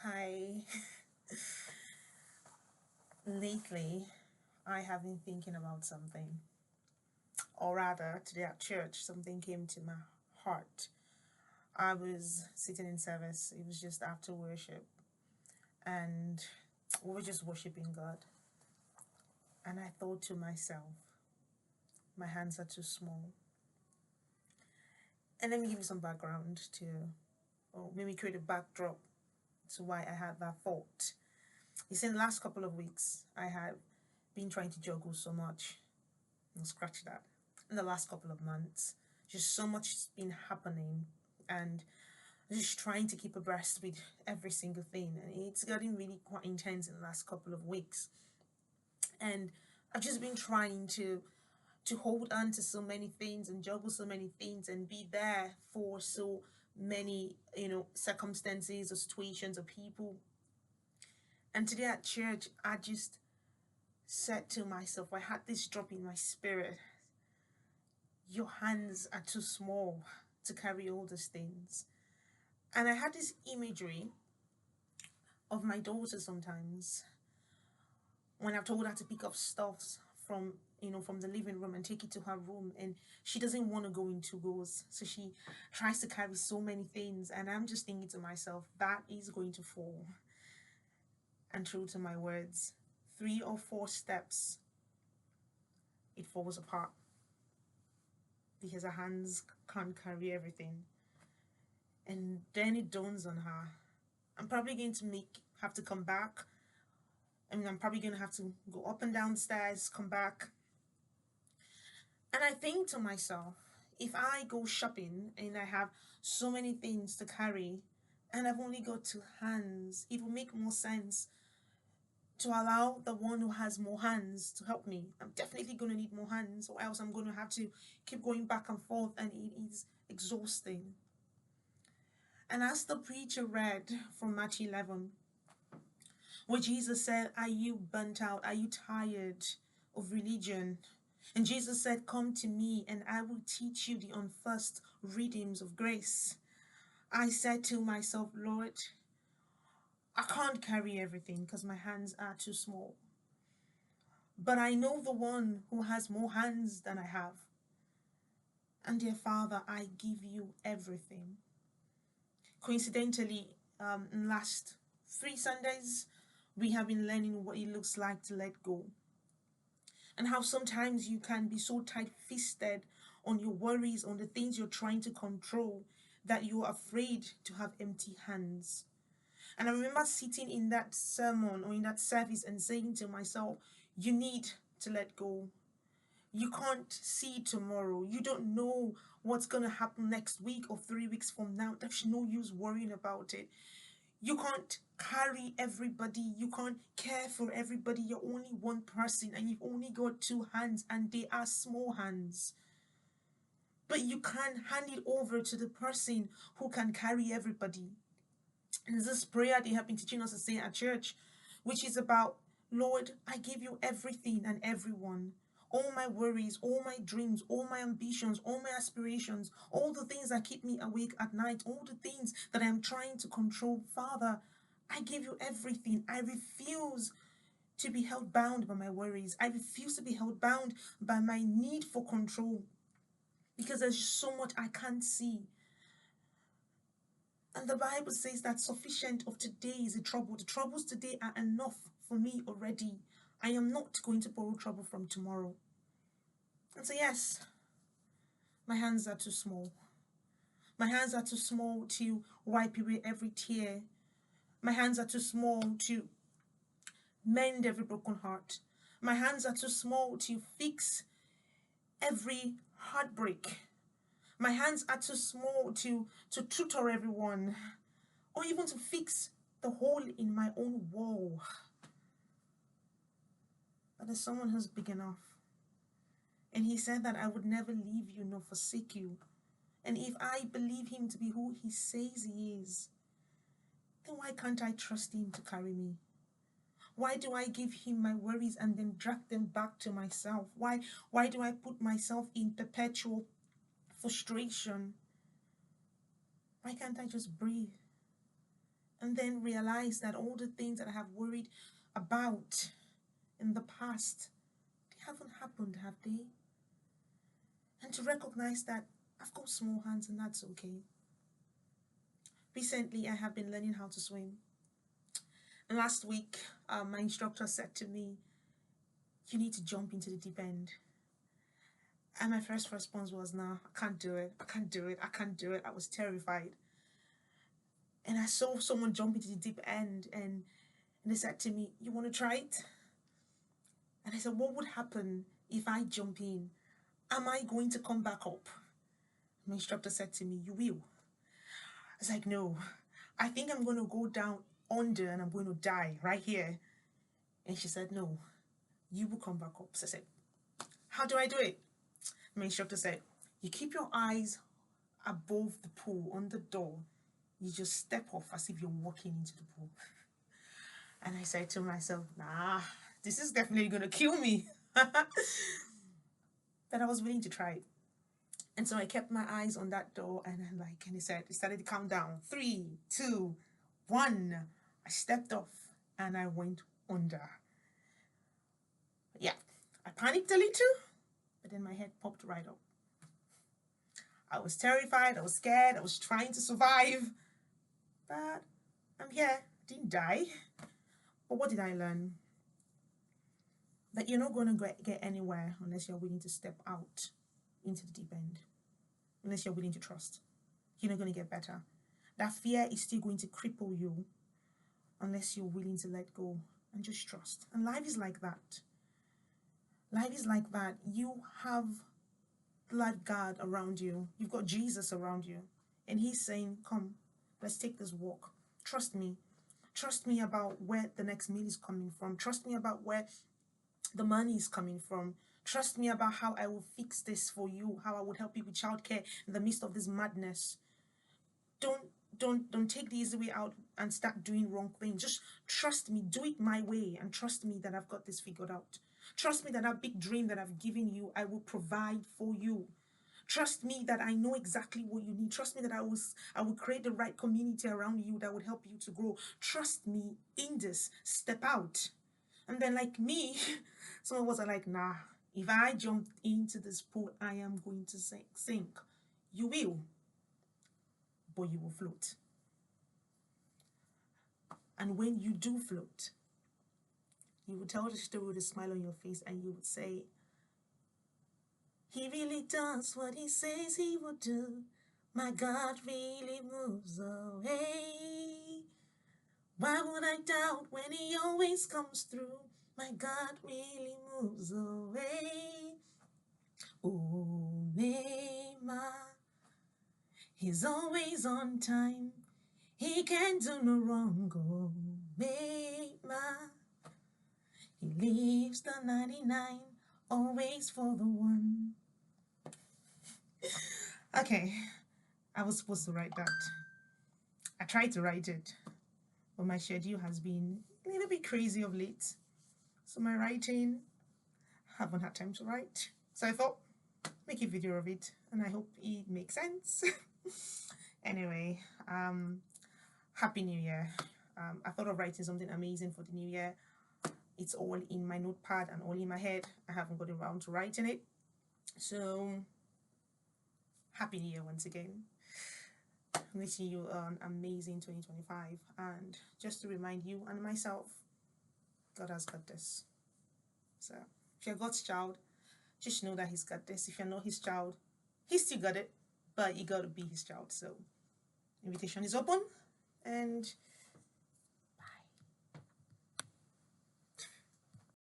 Hi. Lately, I have been thinking about something, or rather, today at church, something came to my heart. I was sitting in service, it was just after worship, and we were just worshiping God. And I thought to myself, my hands are too small. And let me give you some background to, or maybe create a backdrop to why I had that thought. You see, in the last couple of weeks, I have been trying to juggle so much. Scratch that. In the last couple of months, just so much has been happening, and just trying to keep abreast with every single thing. And it's getting really quite intense in the last couple of weeks. And I've just been trying to hold on to so many things and juggle so many things and be there for so many, circumstances or situations or people. And today at church, I just said to myself, I had this drop in my spirit. Your hands are too small to carry all these things. And I had this imagery of my daughter sometimes when I've told her to pick up stuffs from the living room and take it to her room, and she doesn't want to go into those, so she tries to carry so many things, and I'm just thinking to myself, that is going to fall. And true to my words, 3 or 4 steps, it falls apart because her hands can't carry everything. And then it dawns on her, I'm probably going to have to come back. I'm probably going to have to go up and down the stairs, come back. And I think to myself, if I go shopping and I have so many things to carry and I've only got 2 hands, it will make more sense to allow the one who has more hands to help me. I'm definitely going to need more hands, or else I'm going to have to keep going back and forth, and it is exhausting. And as the preacher read from Matthew 11, where Jesus said, are you burnt out? Are you tired of religion? And Jesus said, come to me and I will teach you the unfirst rhythms of grace. I said to myself, Lord, I can't carry everything because my hands are too small. But I know the one who has more hands than I have. And dear Father, I give you everything. Coincidentally, in last 3 Sundays, we have been learning what it looks like to let go. And how sometimes you can be so tight-fisted on your worries, on the things you're trying to control, that you're afraid to have empty hands. And I remember sitting in that sermon or in that service and saying to myself, you need to let go. You can't see tomorrow. You don't know what's going to happen next week or 3 weeks from now. There's no use worrying about it. You can't carry everybody. You can't care for everybody. You're only one person and you've only got 2 hands, and they are small hands. But you can hand it over to the person who can carry everybody. And this prayer they have been teaching us to say at church, which is about, Lord, I give you everything and everyone. All my worries, all my dreams, all my ambitions, all my aspirations, all the things that keep me awake at night, all the things that I'm trying to control. Father, I give you everything. I refuse to be held bound by my worries. I refuse to be held bound by my need for control, because there's so much I can't see. And the Bible says that sufficient of today is a trouble. The troubles today are enough for me already. I am not going to borrow trouble from tomorrow. And so yes, my hands are too small. My hands are too small to wipe away every tear. My hands are too small to mend every broken heart. My hands are too small to fix every heartbreak. My hands are too small to tutor everyone, or even to fix the hole in my own wall. But there's someone who's big enough. And he said that I would never leave you nor forsake you. And if I believe him to be who he says he is, then why can't I trust him to carry me? Why do I give him my worries and then drag them back to myself? Why do I put myself in perpetual frustration? Why can't I just breathe and then realize that all the things that I have worried about in the past, they haven't happened, have they? And to recognize that I've got small hands and that's okay. Recently, I have been learning how to swim. And last week, my instructor said to me, you need to jump into the deep end. And my first response was, no, I can't do it. I can't do it. I can't do it. I was terrified. And I saw someone jump into the deep end, and they said to me, you want to try it? And I said, what would happen if I jump in? Am I going to come back up? My instructor said to me, you will. I was like, no, I think I'm going to go down under and I'm going to die right here. And she said, no, you will come back up. So I said, how do I do it? My instructor said, you keep your eyes above the pool on the door. You just step off as if you're walking into the pool. And I said to myself, nah, this is definitely going to kill me. But I was willing to try it. And so I kept my eyes on that door, and he started to count down. 3, 2, 1. I stepped off and I went under. Yeah, I panicked a little, but then my head popped right up. I was terrified, I was scared, I was trying to survive. But I'm here, didn't die. But what did I learn? That you're not going to get anywhere unless you're willing to step out into the deep end. Unless you're willing to trust. You're not going to get better. That fear is still going to cripple you unless you're willing to let go and just trust. And life is like that. Life is like that. You have that God around you. You've got Jesus around you. And he's saying, come, let's take this walk. Trust me. Trust me about where the next meal is coming from. Trust me about where the money is coming from. Trust me about how I will fix this for you, how I would help you with childcare in the midst of this madness. Don't take the easy way out and start doing wrong things. Just trust me, do it my way, and trust me that I've got this figured out. Trust me that that big dream that I've given you, I will provide for you. Trust me that I know exactly what you need. Trust me that I will create the right community around you that would help you to grow. Trust me in this. Step out. And then like me, some of us are like, nah, if I jump into this pool, I am going to sink. You will, but you will float. And when you do float, you will tell the story with a smile on your face, and you would say, he really does what he says he will do. My God really moves away. Why would I doubt when he always comes through? My God really moves away. Omema, he's always on time. He can do no wrong. Omema, he leaves the 99 always for the one. Okay, I was supposed to write that. I tried to write it, but my schedule has been a little bit crazy of late. So my writing, haven't had time to write. So I thought, make a video of it, and I hope it makes sense. Anyway, Happy New Year. I thought of writing something amazing for the new year. It's all in my notepad and all in my head. I haven't got around to writing it. So, Happy New Year once again. I'm wishing you an amazing 2025. And just to remind you and myself, God has got this. So, if you're God's child, just know that he's got this. If you're not his child, he's still got it, but you got to be his child. So, invitation is open, and